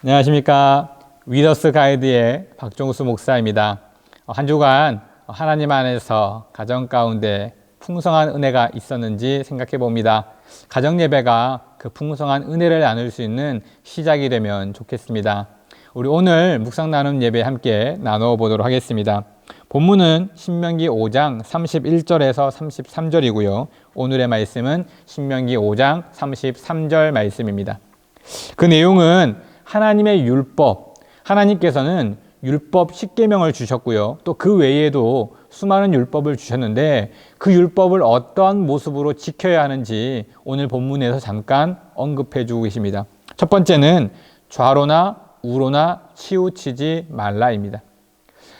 안녕하십니까. 위더스 가이드의 박종수 목사입니다. 한 주간 하나님 안에서 가정 가운데 풍성한 은혜가 있었는지 생각해 봅니다. 가정 예배가 그 풍성한 은혜를 나눌 수 있는 시작이 되면 좋겠습니다. 우리 오늘 묵상 나눔 예배 함께 나누어 보도록 하겠습니다. 본문은 신명기 5장 31절에서 33절이고요. 오늘의 말씀은 신명기 5장 33절 말씀입니다. 그 내용은 하나님의 율법, 하나님께서는 율법 10계명을 주셨고요. 또 그 외에도 수많은 율법을 주셨는데 그 율법을 어떠한 모습으로 지켜야 하는지 오늘 본문에서 잠깐 언급해 주고 계십니다. 첫 번째는 좌로나 우로나 치우치지 말라입니다.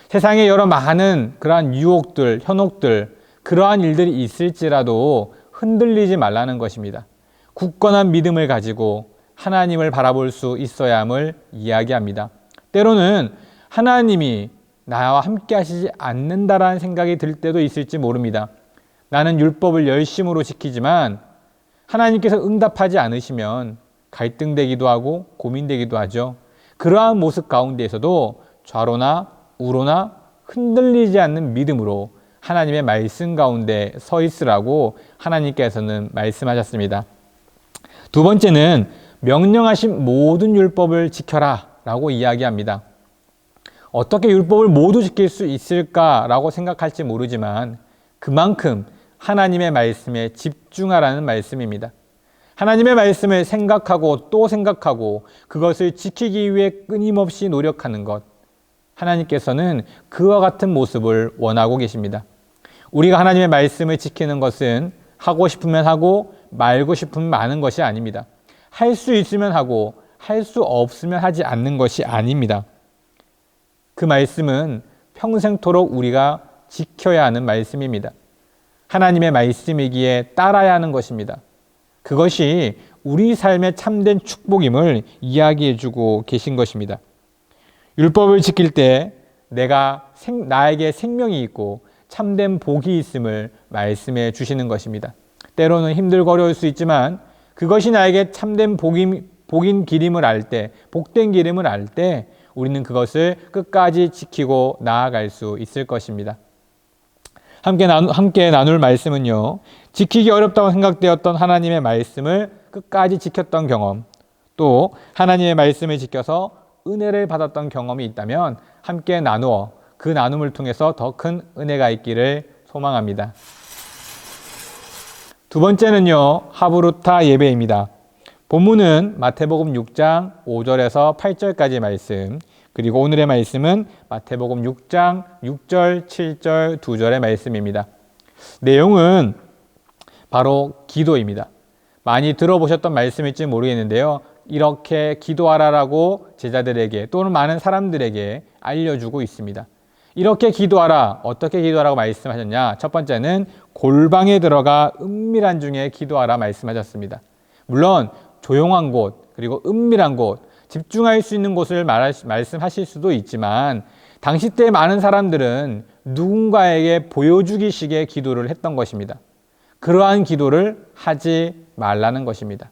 세상에 여러 많은 그러한 유혹들, 현혹들, 그러한 일들이 있을지라도 흔들리지 말라는 것입니다. 굳건한 믿음을 가지고 하나님을 바라볼 수 있어야 함을 이야기합니다. 때로는 하나님이 나와 함께 하시지 않는다라는 생각이 들 때도 있을지 모릅니다. 나는 율법을 열심으로 지키지만 하나님께서 응답하지 않으시면 갈등되기도 하고 고민되기도 하죠. 그러한 모습 가운데에서도 좌로나 우로나 흔들리지 않는 믿음으로 하나님의 말씀 가운데 서 있으라고 하나님께서는 말씀하셨습니다. 두 번째는 명령하신 모든 율법을 지켜라 라고 이야기합니다. 어떻게 율법을 모두 지킬 수 있을까라고 생각할지 모르지만 그만큼 하나님의 말씀에 집중하라는 말씀입니다. 하나님의 말씀을 생각하고 또 생각하고 그것을 지키기 위해 끊임없이 노력하는 것, 하나님께서는 그와 같은 모습을 원하고 계십니다. 우리가 하나님의 말씀을 지키는 것은 하고 싶으면 하고 말고 싶으면 마는 것이 아닙니다. 할 수 있으면 하고 할 수 없으면 하지 않는 것이 아닙니다. 그 말씀은 평생토록 우리가 지켜야 하는 말씀입니다. 하나님의 말씀이기에 따라야 하는 것입니다. 그것이 우리 삶의 참된 축복임을 이야기해 주고 계신 것입니다. 율법을 지킬 때 나에게 생명이 있고 참된 복이 있음을 말씀해 주시는 것입니다. 때로는 힘들고 어려울 수 있지만 그것이 나에게 참된 복인 길임을 알 때, 복된 길임을 알 때 우리는 그것을 끝까지 지키고 나아갈 수 있을 것입니다. 함께 나눌 말씀은요, 지키기 어렵다고 생각되었던 하나님의 말씀을 끝까지 지켰던 경험, 또 하나님의 말씀을 지켜서 은혜를 받았던 경험이 있다면 함께 나누어 그 나눔을 통해서 더 큰 은혜가 있기를 소망합니다. 두 번째는요, 하브루타 예배입니다. 본문은 마태복음 6장 5절에서 8절까지 말씀, 그리고 오늘의 말씀은 마태복음 6장 6절, 7절, 2절의 말씀입니다. 내용은 바로 기도입니다. 많이 들어보셨던 말씀일지 모르겠는데요. 이렇게 기도하라라고 제자들에게 또는 많은 사람들에게 알려주고 있습니다. 이렇게 기도하라. 어떻게 기도하라고 말씀하셨냐? 첫 번째는 골방에 들어가 은밀한 중에 기도하라 말씀하셨습니다. 물론 조용한 곳 그리고 은밀한 곳, 집중할 수 있는 곳을 말씀하실 수도 있지만 당시 때 많은 사람들은 누군가에게 보여주기식의 기도를 했던 것입니다. 그러한 기도를 하지 말라는 것입니다.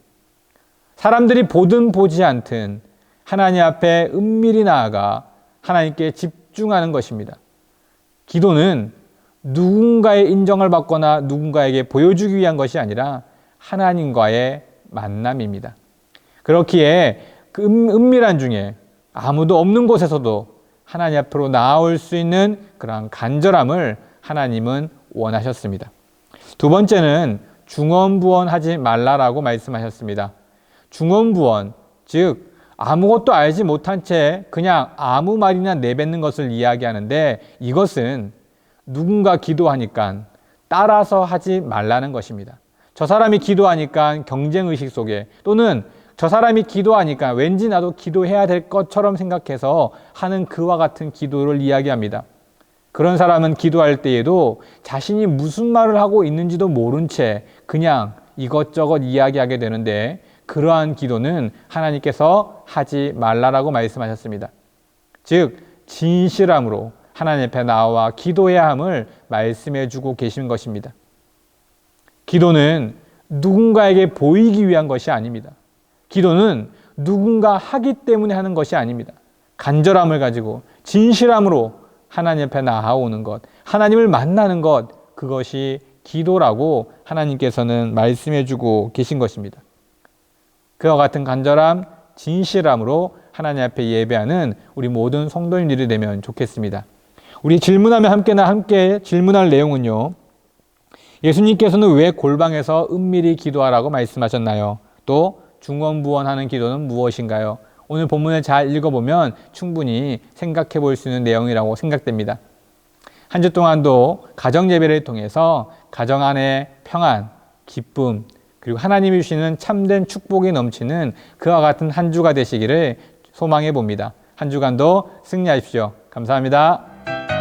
사람들이 보든 보지 않든 하나님 앞에 은밀히 나아가 하나님께 집중하는 것입니다. 기도는 누군가의 인정을 받거나 누군가에게 보여주기 위한 것이 아니라 하나님과의 만남입니다. 그렇기에 그 은밀한 중에 아무도 없는 곳에서도 하나님 앞으로 나아올 수 있는 그러한 간절함을 하나님은 원하셨습니다. 두 번째는 중언부언하지 말라라고 말씀하셨습니다. 중언부언, 즉 아무것도 알지 못한 채 그냥 아무 말이나 내뱉는 것을 이야기하는데 이것은 누군가 기도하니까 따라서 하지 말라는 것입니다. 저 사람이 기도하니까 경쟁의식 속에 또는 저 사람이 기도하니까 왠지 나도 기도해야 될 것처럼 생각해서 하는 그와 같은 기도를 이야기합니다. 그런 사람은 기도할 때에도 자신이 무슨 말을 하고 있는지도 모른 채 그냥 이것저것 이야기하게 되는데 그러한 기도는 하나님께서 하지 말라라고 말씀하셨습니다. 즉 진실함으로 하나님 앞에 나와 기도해야 함을 말씀해 주고 계신 것입니다. 기도는 누군가에게 보이기 위한 것이 아닙니다. 기도는 누군가 하기 때문에 하는 것이 아닙니다. 간절함을 가지고 진실함으로 하나님 앞에 나아오는 것, 하나님을 만나는 것, 그것이 기도라고 하나님께서는 말씀해 주고 계신 것입니다. 그와 같은 간절함, 진실함으로 하나님 앞에 예배하는 우리 모든 성도님들이 되면 좋겠습니다. 우리 질문하면 함께 질문할 내용은요. 예수님께서는 왜 골방에서 은밀히 기도하라고 말씀하셨나요? 또 중언부언하는 기도는 무엇인가요? 오늘 본문을 잘 읽어보면 충분히 생각해 볼 수 있는 내용이라고 생각됩니다. 한 주 동안도 가정 예배를 통해서 가정 안에 평안, 기쁨, 그리고 하나님이 주시는 참된 축복이 넘치는 그와 같은 한 주가 되시기를 소망해 봅니다. 한 주간도 승리하십시오. 감사합니다.